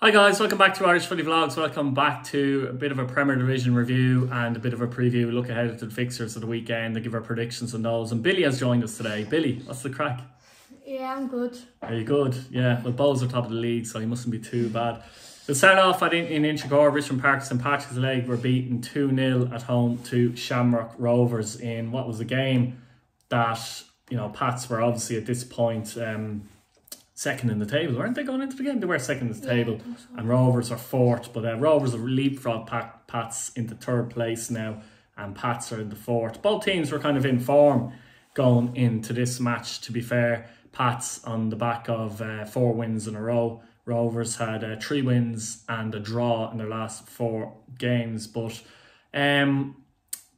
Hi guys, welcome back to Irish Footy Vlogs. Welcome back to a bit of a Premier Division review and a bit of a preview, look ahead to the fixtures of the weekend and give our predictions on those. And Billy has joined us today. Billy, what's the crack? Yeah, I'm good. Are you good? Yeah, well, Bowls are top of the league, so he mustn't be too bad. We'll start off in Inchicore. Richmond Park St Patrick's Leg were beaten 2-0 at home to Shamrock Rovers in what was a game that, you know, Pats were obviously at this point second in the table, weren't they, going into the game? They were second in the table, so. And Rovers are fourth, but Rovers have leapfrogged Pats into third place now, and Pats are in the fourth. Both teams were kind of in form going into this match, to be fair. Pats on the back of 4 wins in a row. Rovers had 3 wins and a draw in their last 4 games, but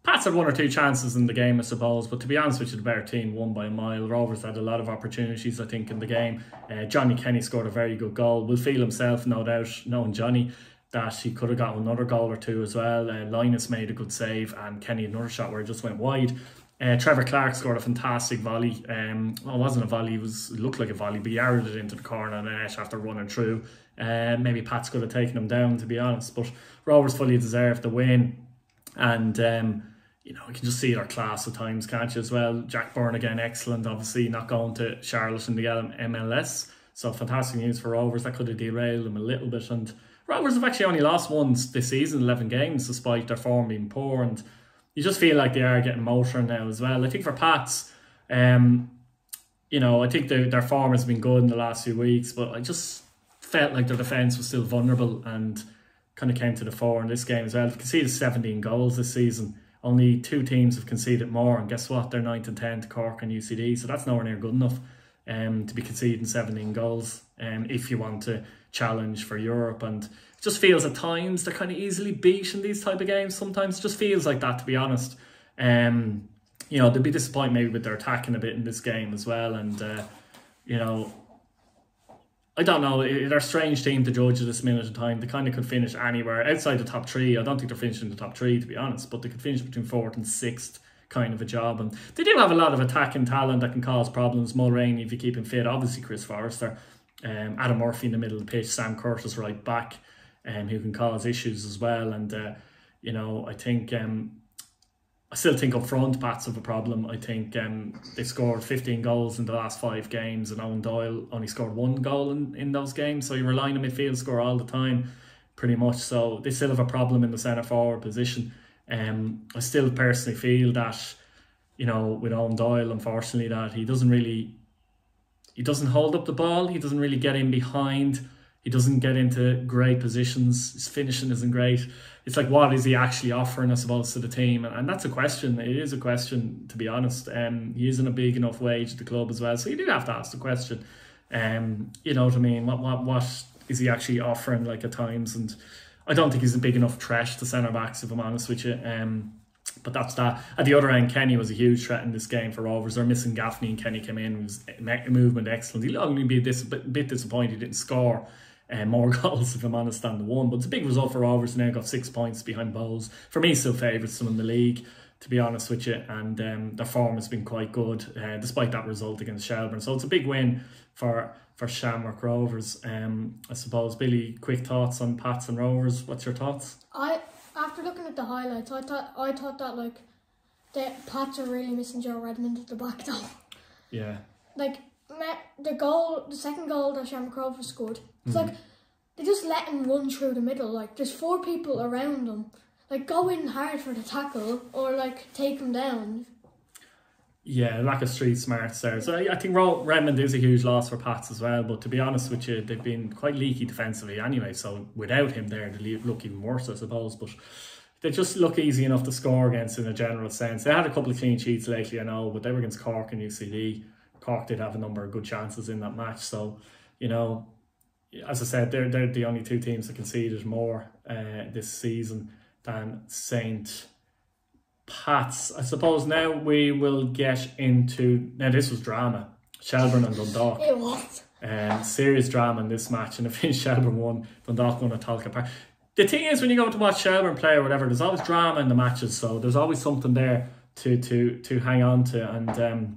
Pats had 1 or 2 chances in the game, I suppose, but to be honest with you, the better team won by a mile. Rovers had a lot of opportunities, I think, in the game. Johnny Kenny scored a very good goal. Will feel himself, no doubt, knowing Johnny, that he could have got another goal or 2 as well. Linus made a good save, and Kenny another shot where it just went wide. Trevor Clark scored a fantastic volley. Well, it wasn't a volley, it looked like a volley, but he arrowed it into the corner and net after running through. Maybe Pats could have taken him down, to be honest, but Rovers fully deserved the win. And you know, you can just see their class at times, can't you, as well? Jack Byrne again, excellent, obviously not going to Charlotte in the MLS. So fantastic news for Rovers. That could have derailed them a little bit. And Rovers have actually only lost once this season, 11 games, despite their form being poor. And you just feel like they are getting motoring now as well. I think for Pats, you know, I think their form has been good in the last few weeks, but I just felt like their defence was still vulnerable and kind of came to the fore in this game as well. They've conceded 17 goals this season. Only 2 teams have conceded more, and guess what? They're 9th and 10th, Cork and UCD, so that's nowhere near good enough to be conceding 17 goals if you want to challenge for Europe. And it just feels at times they're kind of easily beat in these type of games. Sometimes it just feels like that, to be honest. You know, they'll be disappointed maybe with their attacking a bit in this game as well. And, you know, I don't know, they're a strange team to judge at this minute in time. They kind of could finish anywhere outside the top 3. I don't think they're finishing the top 3, to be honest, but they could finish between 4th and 6th, kind of a job. And they do have a lot of attacking talent that can cause problems. Mulroney, if you keep him fit, obviously Chris Forrester, Adam Murphy in the middle of the pitch, Sam Curtis right back, who can cause issues as well. And, you know, I think I still think up front Pats have a problem. I think they scored 15 goals in the last 5 games, and Owen Doyle only scored 1 goal in those games. So you're relying on midfield score all the time, pretty much. So they still have a problem in the centre forward position. I still personally feel that, you know, with Owen Doyle, unfortunately, that he doesn't hold up the ball. He doesn't really get in behind. He doesn't get into great positions. His finishing isn't great. It's like, what is he actually offering, I suppose, to the team? And that's a question. It is a question, to be honest. He isn't a big enough wage at the club as well. So you do have to ask the question. You know what I mean? What is he actually offering, like, at times? And I don't think he's a big enough threat to centre-backs, if I'm honest with you. But that's that. At the other end, Kenny was a huge threat in this game for Rovers. They're missing Gaffney, and Kenny came in. His movement excellent. He'll only be a bit disappointed he didn't score more goals, if I'm honest, than the 1. But it's a big result for Rovers. Now got 6 points behind Bowls. For me, still favourites to win the league, to be honest with you. And their form has been quite good, despite that result against Shelbourne. So it's a big win for Shamrock Rovers. I suppose, Billy, quick thoughts on Pats and Rovers. What's your thoughts? After looking at the highlights, I thought that, like, the Pats are really missing Joe Redmond at the back though. Yeah. Like, the second goal that Shamrock Rovers scored, it's like they just let him run through the middle. Like, there's 4 people around him. Like, go in hard for the tackle or, like, take him down. Yeah, lack of street smarts there. So I think Redmond is a huge loss for Pats as well. But to be honest with you, they've been quite leaky defensively anyway. So without him there, they look even worse, I suppose. But they just look easy enough to score against in a general sense. They had a couple of clean sheets lately, I know, but they were against Cork and UCD. Cork did have a number of good chances in that match. So, you know, as I said, they're the only 2 teams that conceded more this season than St Pats. I suppose now we will get into... Now, this was drama. Shelbourne and Dundalk. It was. Serious drama in this match. And if Shelbourne won, Dundalk won at Tolka Park. The thing is, when you go to watch Shelbourne play or whatever, there's always drama in the matches. So there's always something there to hang on to. And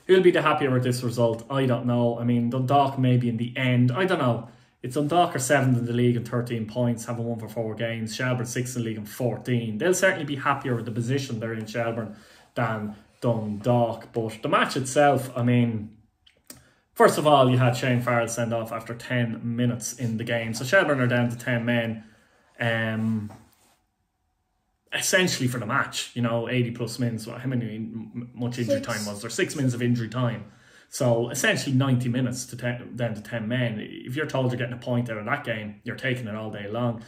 who'll be the happier with this result? I don't know. I mean, Dundalk maybe in the end. I don't know. It's Dundalk are 7th in the league and 13 points, having won for 4 games. Shelburne 6th in the league and 14. They'll certainly be happier with the position they're in, Shelburne, than Dundalk. But the match itself, I mean, first of all, you had Shane Farrell send off after 10 minutes in the game. So Shelburne are down to 10 men. Essentially for the match, 80 plus minutes. How much injury time was there? 6 minutes of injury time. So essentially 90 minutes down to 10 men. If you're told you're getting a point out of that game, you're taking it all day long.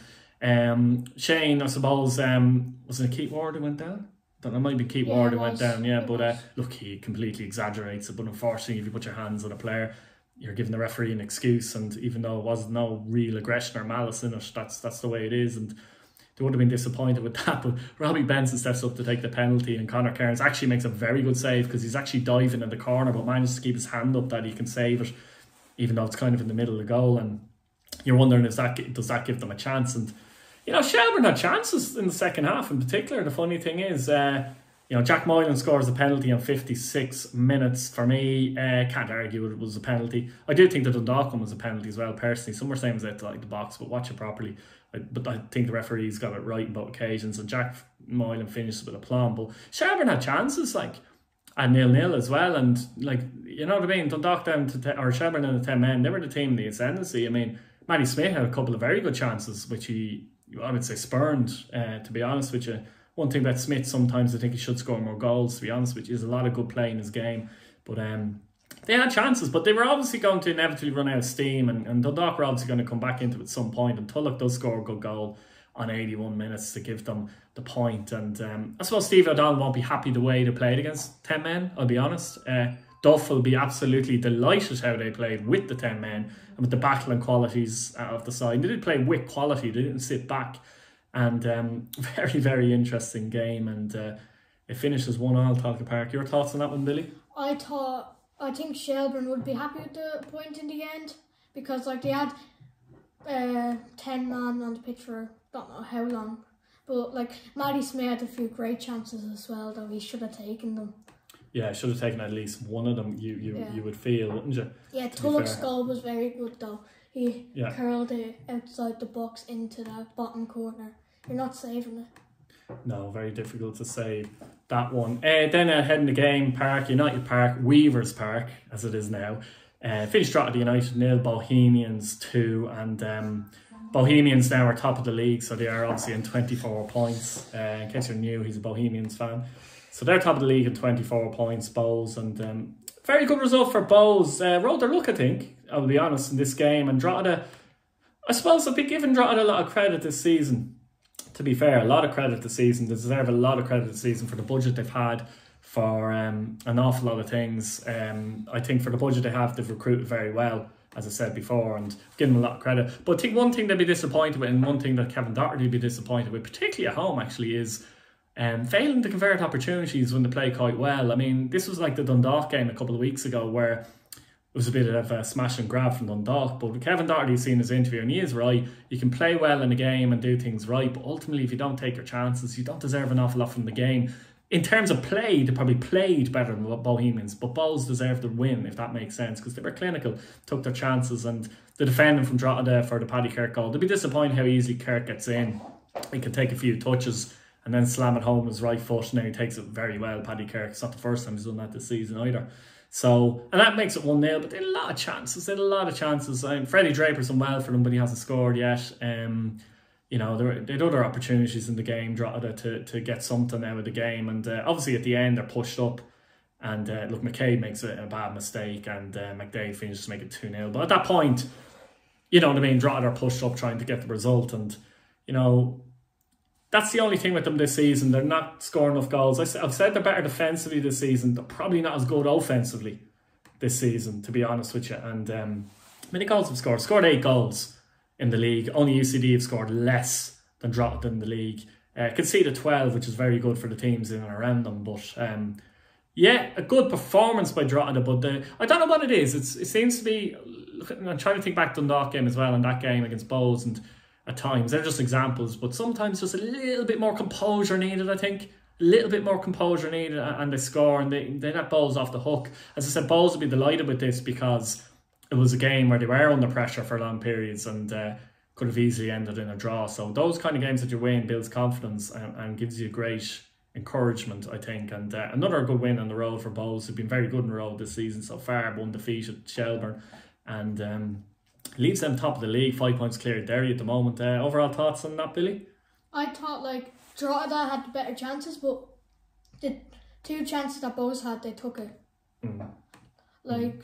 Shane, I suppose, was it Keith Ward who went down? I don't know, it might be Keith Ward who went down, but look, he completely exaggerates it. But unfortunately, if you put your hands on a player, you're giving the referee an excuse, and even though it was no real aggression or malice in it, that's the way it is. And they would have been disappointed with that, but Robbie Benson steps up to take the penalty, and Conor Cairns actually makes a very good save because he's actually diving in the corner but manages to keep his hand up that he can save it, even though it's kind of in the middle of the goal. And you're wondering, does that give them a chance? And Shelburne had chances in the second half in particular. The funny thing is, Jack Moylan scores a penalty on 56 minutes. For me, can't argue it was a penalty. I do think the Dundalk one was a penalty as well, personally. Some were saying it was out the box, but watch it properly. But I think the referees got it right on both occasions, and Jack Moylan finishes with aplomb. But Shelburne had chances, at 0-0 as well, and you know what I mean. Dundalk down to or Shelburne down to 10 men. They were the team in the ascendancy. I mean, Matty Smith had a couple of very good chances, which I would say spurned. To be honest with you, one thing about Smith, sometimes I think he should score more goals. To be honest with you, there's a lot of good play in his game, but they had chances, but they were obviously going to inevitably run out of steam, and Dundalk were obviously going to come back into it at some point, and Tulloch does score a good goal on 81 minutes to give them the point. And I suppose Steve O'Donnell won't be happy the way they played against 10 men, I'll be honest. Duff will be absolutely delighted how they played with the 10 men and with the battling qualities of the side. They did play with quality, they didn't sit back, and very, very interesting game. And it finishes 1-1 Talca Park. Your thoughts on that one, Billy? I think Shelburne would be happy with the point in the end, because they had 10 men on the pitch for don't know how long, but Matty Smith had a few great chances as well, though he should have taken them. Yeah, should have taken at least one of them. You would feel, wouldn't you? Yeah, Tulloch's goal was very good though. He curled it outside the box into that bottom corner. You're not saving it. No, very difficult to save that one. Then ahead in the game, United Park, Weavers Park, as it is now. Finished Drogheda United 0, Bohemians 2, and Bohemians now are top of the league, so they are obviously in 24 points. In case you're new, he's a Bohemians fan. So they're top of the league in 24 points, Bows, and very good result for Bows. Rode their luck, I think, I'll be honest, in this game. And Drogheda, I suppose I've been giving Drogheda a lot of credit this season. To be fair, a lot of credit this season. They deserve a lot of credit this season for the budget they've had, for an awful lot of things. I think for the budget they have, they've recruited very well, as I said before, and given them a lot of credit. But I think one thing they'd be disappointed with, and one thing that Kevin Doherty would be disappointed with, particularly at home actually, is failing to convert opportunities when they play quite well. I mean, this was like the Dundalk game a couple of weeks ago, where it was a bit of a smash and grab from Dundalk. But Kevin Doherty's seen his interview, and he is right. You can play well in a game and do things right, but ultimately, if you don't take your chances, you don't deserve an awful lot from the game. In terms of play, they probably played better than Bohemians, but Bows deserved the win, if that makes sense, because they were clinical, took their chances, and the defending from Drogheda for the Paddy Kirk goal. They'd be disappointed how easily Kirk gets in. He can take a few touches and then slam it home with his right foot, and then he takes it very well, Paddy Kirk. It's not the first time he's done that this season either. So, and that makes it 1-0, but they had a lot of chances. Freddie Draper's done well for them, but he hasn't scored yet. They had other opportunities in the game, Drogheda, to get something out of the game. And obviously at the end, they're pushed up. And look, McCabe makes a bad mistake, and McDade finishes to make it 2-0. But at that point, you know what I mean, Drogheda are pushed up trying to get the result. And, that's the only thing with them this season. They're not scoring enough goals. I've said they're better defensively this season. They're probably not as good offensively this season, to be honest with you. And how many goals have scored? Scored 8 goals in the league. Only UCD have scored less than Drogheda in the league. Conceded 12, which is very good for the teams in and around them. But a good performance by Drogheda. But I don't know what it is. It seems to be. I'm trying to think back to the Dundalk game as well, and that game against Bows, and at times they're just examples, but sometimes just a little bit more composure needed. I think a little bit more composure needed, and they score, and they let Bowles off the hook. As I said, Bowles would be delighted with this, because it was a game where they were under pressure for long periods and could have easily ended in a draw. So those kind of games that you win builds confidence and gives you great encouragement, I think. And another good win on the road for Bows, who've been very good on the road this season so far, one defeat at Shelburne, and leaves them top of the league, 5 points clear of Derry at the moment. Overall thoughts on that, Billy? I thought like Drogheda had the better chances, but the 2 chances that Bows had, they took it. Like,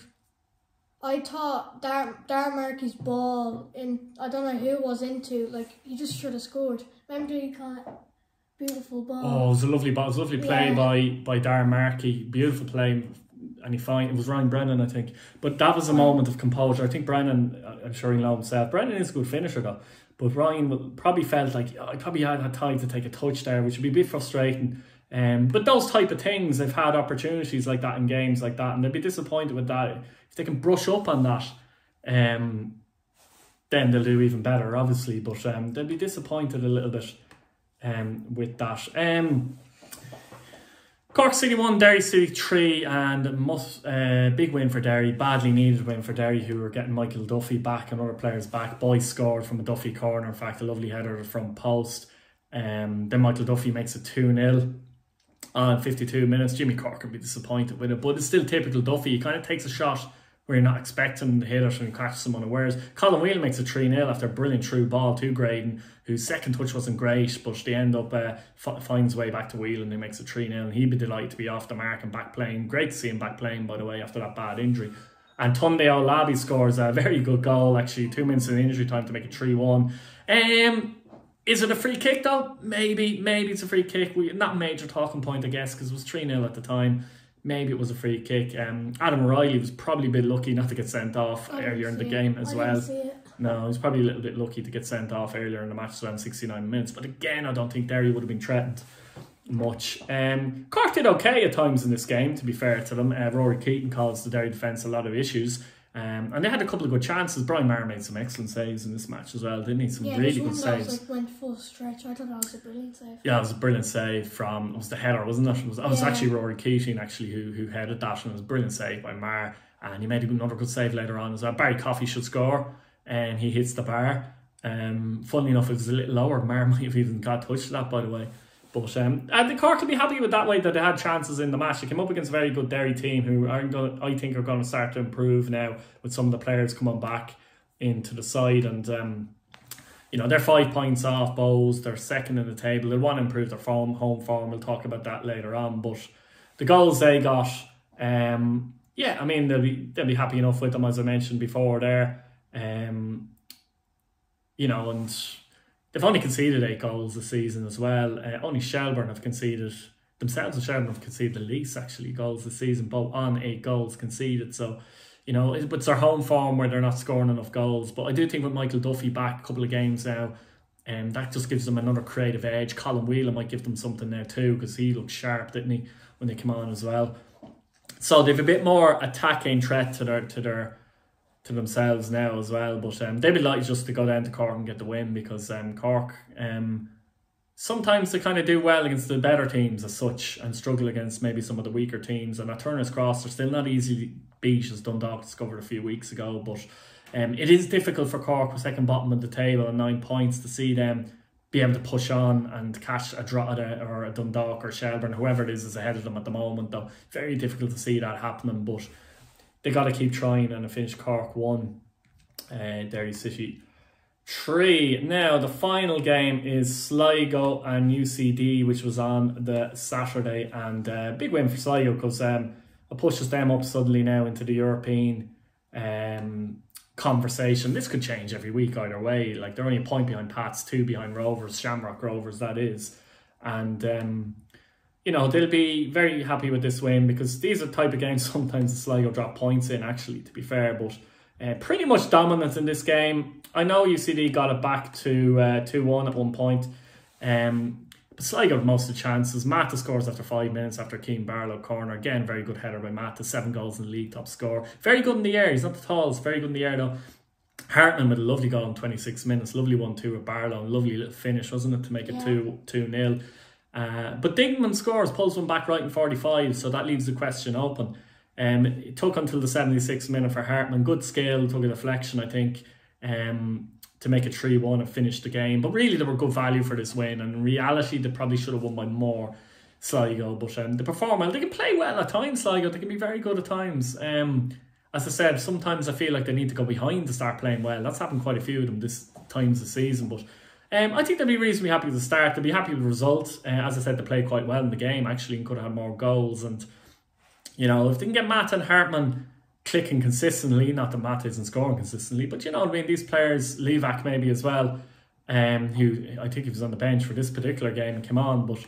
I thought Darren Murphy's ball in, I don't know who it was into, like, he just should have scored. Remember he got beautiful ball. Oh, it was a lovely ball. It was a lovely play by Darren Markey. Beautiful play. And it was Ryan Brennan, I think. But that was a moment of composure. I think Brennan, I'm sure he knows himself, Brennan is a good finisher though. But Ryan probably felt like, I probably had time to take a touch there, which would be a bit frustrating. But those type of things, they've had opportunities like that in games like that, and they'd be disappointed with that. If they can brush up on that, then they'll do even better, obviously. But they'll be disappointed a little bit with that. Cork City 1, Derry City 3, and big win for Derry, badly needed win for Derry, who were getting Michael Duffy back and other players back. Boyce scored from a Duffy corner, in fact, a lovely header from post. Then Michael Duffy makes it 2-0 on 52 minutes. Jimmy Cork can be disappointed with it, but it's still typical Duffy. He kind of takes a shot where you're not expecting to hit it and catches them unawares. Colin Whelan makes it 3-0 after a brilliant through ball to Graydon, whose second touch wasn't great, but they end up finds way back to Whelan, who makes it 3-0, and he'd be delighted to be off the mark and back playing. Great to see him back playing, by the way, after that bad injury. And Tunde Olabi scores a very good goal, actually, 2 minutes in injury time to make it 3-1. Is it a free kick though? Maybe it's a free kick. Not a major talking point, I guess, because it was 3-0 at the time. Maybe it was a free kick. Adam O'Reilly was probably a bit lucky not to get sent off earlier in the game as well. No, he was probably a little bit lucky to get sent off earlier in the match, around 69 minutes. But again, I don't think Derry would have been threatened much. Cork did okay at times in this game, to be fair to them. Rory Keaton caused the Derry defence a lot of issues. And they had a couple of good chances. Brian Maher made some excellent saves in this match as well, didn't he? Some really good saves. Like went full stretch. I thought that was a brilliant save. Yeah, it was a brilliant save from, it was the header, wasn't it? It was actually Rory Keating actually who headed that, and it was a brilliant save by Maher. And he made another good save later on as well. Barry Coffey should score, and he hits the bar. Funnily enough, it was a little lower. Maher might have even got touched to that, by the way. But the Cork will be happy with that way that they had chances in the match. They came up against a very good Derry team who I think are going to start to improve now with some of the players coming back into the side. And they're 5 points off Bows. They're second in the table. They'll want to improve their home form. We'll talk about that later on. But the goals they got, I mean, they'll be happy enough with them, as I mentioned before there. And they've only conceded 8 goals this season as well. Only Shelburne have conceded, themselves and Shelburne have conceded the least actually goals this season, both on 8 goals conceded. So, it's their home form where they're not scoring enough goals. But I do think with Michael Duffy back a couple of games now, that just gives them another creative edge. Colin Whelan might give them something there too, because he looked sharp, didn't he, when they come on as well. So they've a bit more attacking threat to themselves now as well, but they'd be likely just to go down to Cork and get the win, because Cork sometimes they kind of do well against the better teams as such and struggle against maybe some of the weaker teams. And at Turner's Cross, they're still not easy to beat, as Dundalk discovered a few weeks ago. But it is difficult for Cork, with second bottom of the table and 9 points, to see them be able to push on and catch a Drogheda or a Dundalk or Shelburne, whoever it is ahead of them at the moment. Though very difficult to see that happening, but they got to keep trying. And finish Cork 1, Derry City 3. Now the final game is Sligo and UCD, which was on the Saturday, and big win for Sligo, because it pushes them up suddenly now into the European conversation. This could change every week either way. Like, they're only a point behind Pats, 2 behind Rovers, Shamrock Rovers that is, and they'll be very happy with this win, because these are the type of games sometimes the Sligo drop points in, actually, to be fair. But pretty much dominant in this game. I know UCD got it back to 2-1 at one point. But Sligo had most of the chances. Mata scores after 5 minutes after Keane Barlow corner. Again, very good header by Mata. 7 goals in the league, top score. Very good in the air. He's not the tallest. Very good in the air though. Hartman with a lovely goal in 26 minutes. Lovely 1-2 with Barlow. And lovely little finish, wasn't it, to make it 2-0. But Dingman scores, pulls one back right in 45, so that leaves the question open. It took until the 76th minute for Hartman. Good skill, took a deflection, I think, to make it 3-1 and finish the game. But really, they were good value for this win. And in reality, they probably should have won by more, Sligo. But they perform well. They can play well at times, Sligo. They can be very good at times. As I said, sometimes I feel like they need to go behind to start playing well. That's happened quite a few of them this times this season. But I think they'll be reasonably happy with the start. They'll be happy with the result. As I said, they played quite well in the game, actually, and could have had more goals. And, you know, if they can get Matt and Hartman clicking consistently, not that Matt isn't scoring consistently, but you know what I mean, these players, Levac maybe as well, who I think he was on the bench for this particular game and came on, but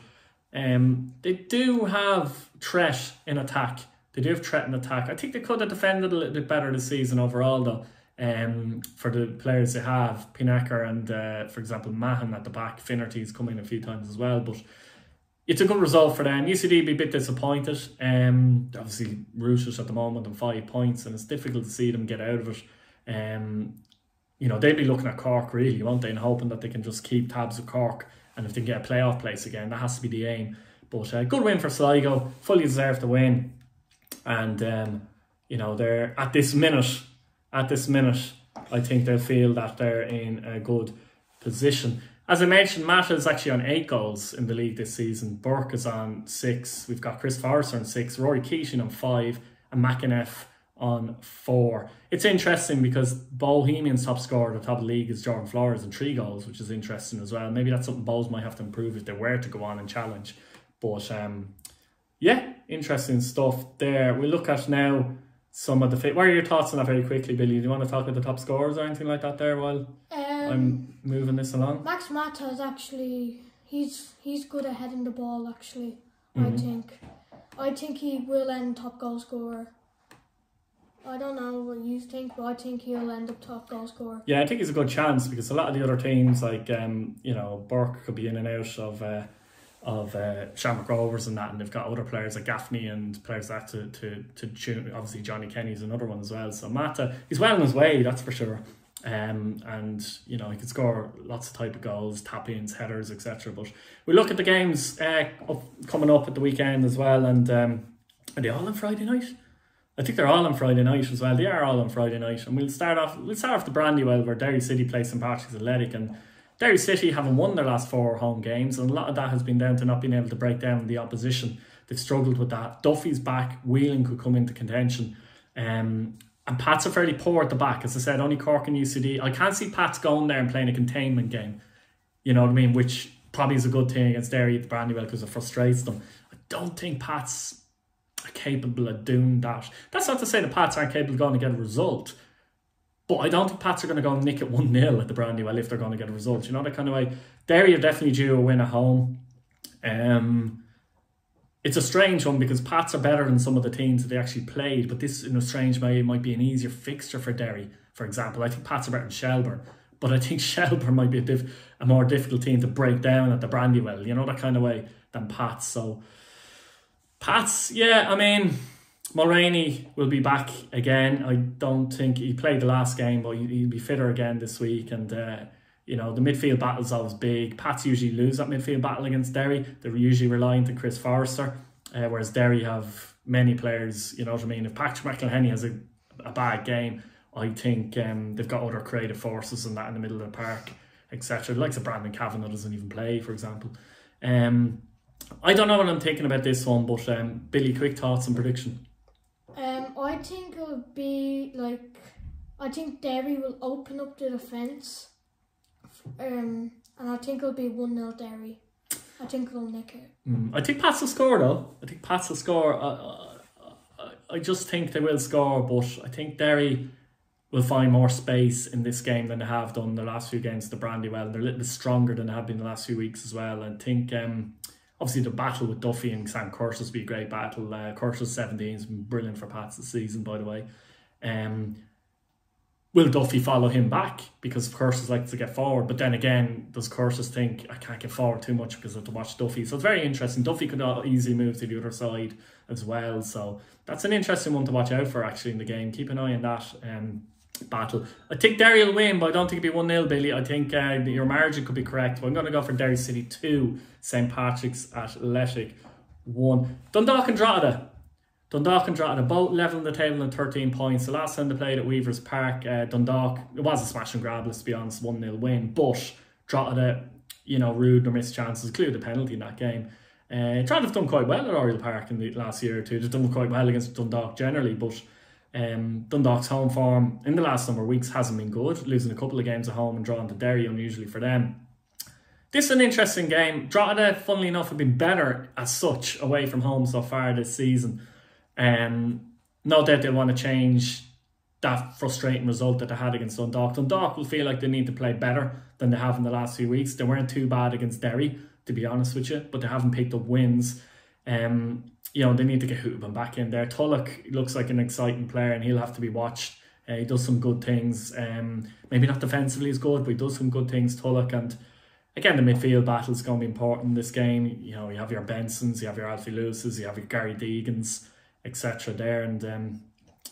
they do have threat in attack. They do have threat in attack. I think they could have defended a little bit better this season overall though, for the players they have. Pinaker and, for example, Mahan at the back. Finnerty's come in a few times as well, but it's a good result for them. UCD be a bit disappointed. Obviously, rooted at the moment on 5 points, and it's difficult to see them get out of it. You know, they'd be looking at Cork really, won't they, and hoping that they can just keep tabs of Cork, and if they can get a playoff place again, that has to be the aim. But good win for Sligo, fully deserved to win, and you know, they're at this minute, I think they'll feel that they're in a good position. As I mentioned, Matt is actually on 8 goals in the league this season. Burke is on 6. We've got Chris Forrester on 6. Rory Keating on 5. And McInnes on 4. It's interesting because Bohemian's top scorer at the top of the league is Jordan Flores on 3 goals, which is interesting as well. Maybe that's something Bohs might have to improve if they were to go on and challenge. But yeah, interesting stuff there. We'll look at now some of the... What are your thoughts on that very quickly, Billy? Do you want to talk about the top scorers or anything like that there while I'm moving this along? Max Mata is actually... He's good at heading the ball, actually, I think. I think he will end top goal scorer. I don't know what you think, but I think he'll end up top goal scorer. Yeah, I think he's a good chance because a lot of the other teams, like, you know, Burke could be in and out of Shamrock Rovers and that, and they've got other players like Gaffney and players like that to tune. Obviously Johnny Kenny's another one as well, so Mata, he's well on his way, that's for sure. And you know, he could score lots of type of goals, tap-ins, headers, etc. But we look at the games coming up at the weekend as well, and are they all on Friday night? I think they're all on Friday night as well. They are all on Friday night, and we'll start off the Brandywell, where Derry City plays St Patrick's Athletic, and Derry City haven't won their last 4 home games, and a lot of that has been down to not being able to break down the opposition. They've struggled with that. Duffy's back. Whelan could come into contention. And Pats are fairly poor at the back. As I said, only Cork and UCD. I can't see Pats going there and playing a containment game. You know what I mean? Which probably is a good thing against Derry at Brandywell because it frustrates them. I don't think Pats are capable of doing that. That's not to say the Pats aren't capable of going to get a result. But I don't think Pats are going to go and nick it 1-0 at the Brandywell if they're going to get a result. You know, that kind of way. Derry are definitely due a win at home. It's a strange one because Pats are better than some of the teams that they actually played. But this, in a strange way, might be an easier fixture for Derry, for example. I think Pats are better than Shelburne. But I think Shelburne might be a more difficult team to break down at the Brandywell. You know, that kind of way than Pats. So, Pats, yeah, I mean... Mulroney will be back again. I don't think he played the last game, but he'll be fitter again this week. And you know, the midfield battle's always big. Pats usually lose that midfield battle against Derry. They're usually relying to Chris Forrester, whereas Derry have many players. You know what I mean? If Patrick McElhenney has a bad game, I think they've got other creative forces and that in the middle of the park, etc. Like Brandon Kavanagh doesn't even play, for example. I don't know what I'm thinking about this one, but Billy, quick thoughts and prediction. I think it'll be like, I think Derry will open up the defence, and I think it'll be 1-0 Derry. I think they'll nick it. I think Pats will score though. I think Pats will score. I just think they will score, but I think Derry will find more space in this game than they have done the last few games at the Brandywell. They're a little bit stronger than they have been the last few weeks as well. I think obviously the battle with Duffy and Sam Curtis will be a great battle. Curtis 17 has been brilliant for Pats this season, by the way. Will Duffy follow him back? Because Curtis likes to get forward, but then again, does Curtis think I can't get forward too much because I have to watch Duffy? So it's very interesting. Duffy could easily move to the other side as well. So that's an interesting one to watch out for actually in the game. Keep an eye on that battle. I think Derry will win, but I don't think it'll be 1-0, Billy. I think your margin could be correct, but I'm going to go for Derry City 2, St Patrick's Athletic 1. Dundalk and Drogheda. Dundalk and Drogheda both level in the table at 13 points. The last time they played at Weavers Park, Dundalk, it was a smash and grab, let's be honest, 1-0 win. But Drogheda, rude or missed chances, included a penalty in that game. Drogheda have done quite well at Oriel Park in the last year or two. They've done quite well against Dundalk generally, but Dundalk's home form in the last number of weeks hasn't been good, losing a couple of games at home and drawing to Derry, unusually for them. This is an interesting game. Drogheda, funnily enough, have been better as such away from home so far this season. No doubt they'll want to change that frustrating result that they had against Dundalk. Dundalk will feel like they need to play better than they have in the last few weeks. They weren't too bad against Derry, to be honest with you, but they haven't picked up wins. They need to get Hoopman back in there. Tulloch looks like an exciting player and he'll have to be watched. He does some good things. Maybe not defensively as good, but he does some good things, Tulloch. And again, the midfield battle is going to be important in this game. You have your Bensons, you have your Alfie Lewises, you have your Gary Deegans, etc. there, and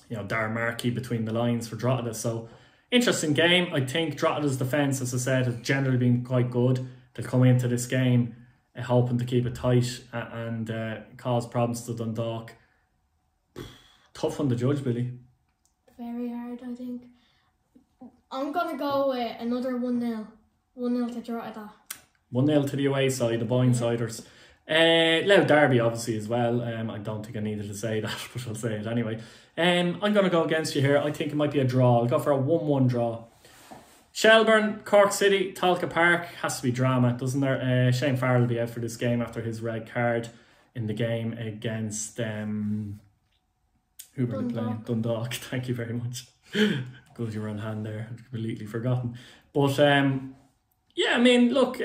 Darren Markey between the lines for Drogheda. So interesting game. I think Drogheda's defence, as I said, has generally been quite good. They'll come into this game hoping to keep it tight and cause problems to Dundalk. Tough one to judge, Billy. Very hard, I think. I'm gonna go with another 1-0. 1-0 to Drogheda. 1-0 to the away side, the Boynesiders. Loud derby obviously as well. I don't think I needed to say that, but I'll say it anyway. I'm going to go against you here. I think it might be a draw. I'll go for a 1-1 draw. Shelbourne, Cork City, Talca Park. Has to be drama, doesn't there? Shane Farrell will be out for this game after his red card in the game against who were they playing? Dundalk. Thank you very much. Good, you were on hand there. I'd completely forgotten. But yeah, I mean, look,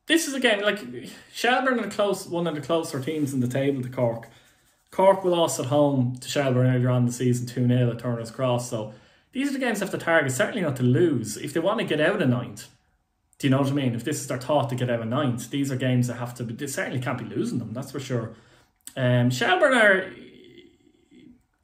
this is a game, like, Shelbourne are one of the closer teams in the table to Cork. Cork will lost at home to Shelbourne earlier on in the season 2-0 at Turner's Cross. So these are the games they have to target, certainly not to lose. If they want to get out of ninth, do you know what I mean? If this is their thought to get out of ninth, these are games that have to be, they certainly can't be losing them, that's for sure. Shelbourne are,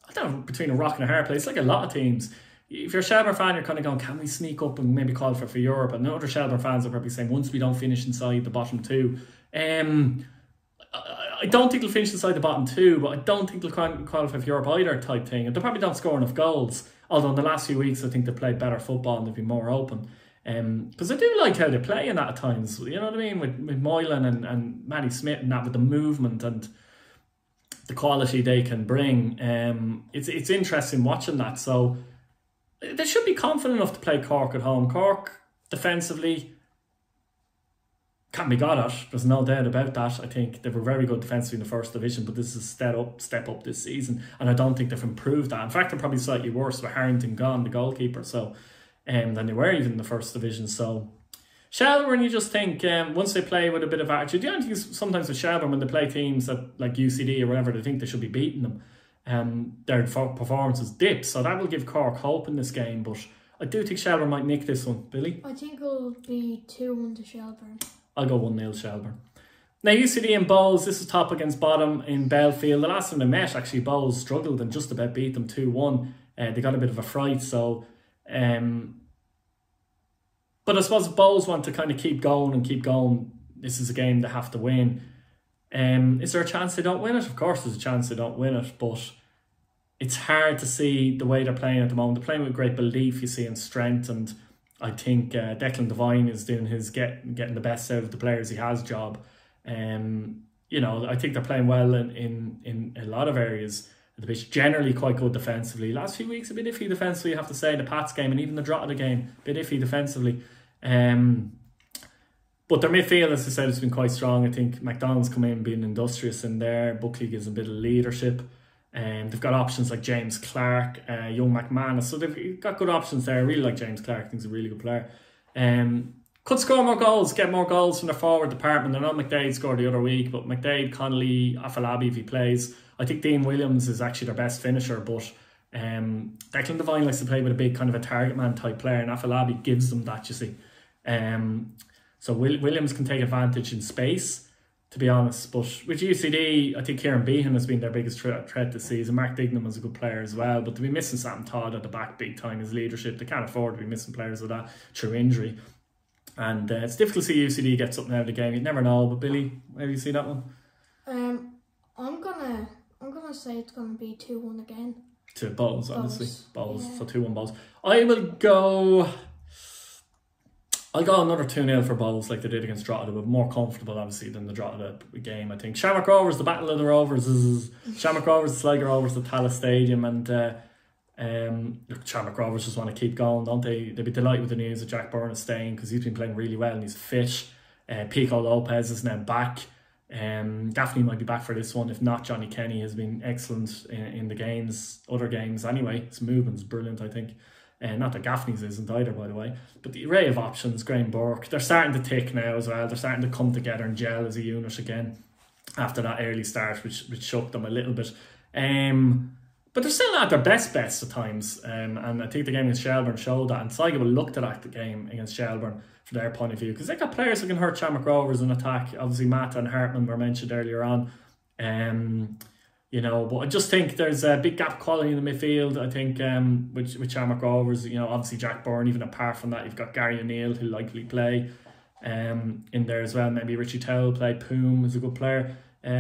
I don't know, between a rock and a hard place, like a lot of teams. If you're a Shelbourne fan, you're kind of going, can we sneak up and maybe qualify for Europe? And other Shelbourne fans are probably saying, once we don't finish inside the bottom two. I don't think they'll finish inside the bottom two, but I don't think they'll qualify for Europe either type thing. And they probably don't score enough goals. Although in the last few weeks, I think they've played better football and they've been more open. Because I do like how they play in that at times. You know what I mean? With Moylan and Matty Smith and that, with the movement and the quality they can bring. It's interesting watching that. So they should be confident enough to play Cork at home. Cork, defensively, can't be got at. There's no doubt about that. I think they were very good defensively in the first division, but this is a step up this season, and I don't think they've improved that. In fact, they're probably slightly worse with Harrington gone, the goalkeeper, so than they were even in the first division. So Shelbourne, you just think once they play with a bit of attitude, the only thing is sometimes with Shelbourne, when they play teams that like UCD or whatever, they think they should be beating them. Their performances dip, so that will give Cork hope in this game. But I do think Shelbourne might nick this one. Billy? I think it'll be 2-1 to Shelbourne. I'll go 1-0 Shelbourne. Now UCD and Bowes, this is top against bottom in Belfield. The last time they met, actually, Bowes struggled and just about beat them 2-1. They got a bit of a fright, so but I suppose if Bowes want to kind of keep going, this is a game they have to win. Is there a chance they don't win it? Of course there's a chance they don't win it, but it's hard to see the way they're playing at the moment. They're playing with great belief, you see, and strength, and I think Declan Devine is doing his getting the best out of the players he has job. I think they're playing well in a lot of areas. The pitch generally quite good defensively. Last few weeks a bit iffy defensively, you have to say. The Pats game and even the Drogheda game, a bit iffy defensively. But their midfield, as I said, has been quite strong. I think McDonald's come in being industrious in there. Buckley gives them a bit of leadership. They've got options like James Clark, young McManus. So they've got good options there. I really like James Clark. I think he's a really good player. Could score more goals, get more goals from their forward department. I know McDade scored the other week, but McDade, Connolly, Afalabi, if he plays. I think Dean Williams is actually their best finisher, but Declan Devine likes to play with a big kind of a target man type player, and Afalabi gives them that, you see. So Williams can take advantage in space, to be honest. But with UCD, I think Kieran Behan has been their biggest threat this season. Mark Dignam is a good player as well, but they'll be missing Sam Todd at the back big time, his leadership. They can't afford to be missing players of that through injury. And it's difficult to see UCD get something out of the game. You never know, but Billy, how do you see that one? I'm going to say it's going to be 2-1 again. To Bowls, obviously. Bowls. Yeah. So 2-1 Bowls. I'll go another 2-0 for Bowls like they did against Drogheda, but more comfortable obviously than the Drogheda game, I think. Shamrock Rovers, the Battle of the Rovers is Shamrock Rovers, the Sligo Rovers, the Tallaght Stadium, and Shamrock Rovers just want to keep going, don't they? They'd be delighted with the news that Jack Byrne is staying because he's been playing really well and he's fit. Pico Lopez is now back. Gaffney might be back for this one. If not, Johnny Kenny has been excellent in the games, other games anyway. His movement's brilliant, I think. Not that Gaffney's isn't either, by the way. But the array of options, Graham Burke, they're starting to tick now as well. They're starting to come together and gel as a unit again after that early start, which shook them a little bit. But they're still not at their best at times. And I think the game against Shelbourne showed that. And Sligo will look to that the game against Shelbourne from their point of view, because they got players who can hurt Shamrock Rovers in attack. Obviously, Mata and Hartman were mentioned earlier on. You know, but I just think there's a big gap of quality in the midfield. I think with Shamrock Rovers, you know, obviously Jack Byrne. Even apart from that, you've got Gary O'Neill who'll likely play in there as well. Maybe Richie Towell play. Poom is a good player.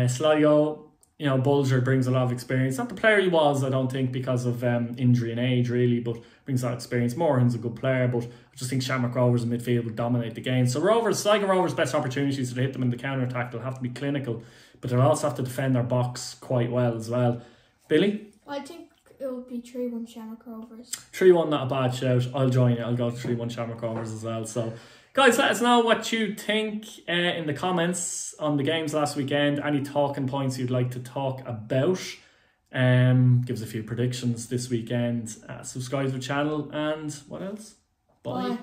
Sligo, you know, Bulger brings a lot of experience. Not the player he was, I don't think, because of injury and age really, but brings a lot of experience. Moran's a good player, but I just think Shamrock Rovers in midfield will dominate the game. So Sligo Rovers' best opportunities to hit them in the counter-attack, they'll have to be clinical, but they'll also have to defend their box quite well as well. Billy? I think it will be 3-1 Shamrock Rovers. 3-1, not a bad shout. I'll join you. I'll go 3-1 Shamrock Rovers as well. So, guys, let us know what you think in the comments on the games last weekend. Any talking points you'd like to talk about. Give us a few predictions this weekend. Subscribe to the channel. And what else? Bye.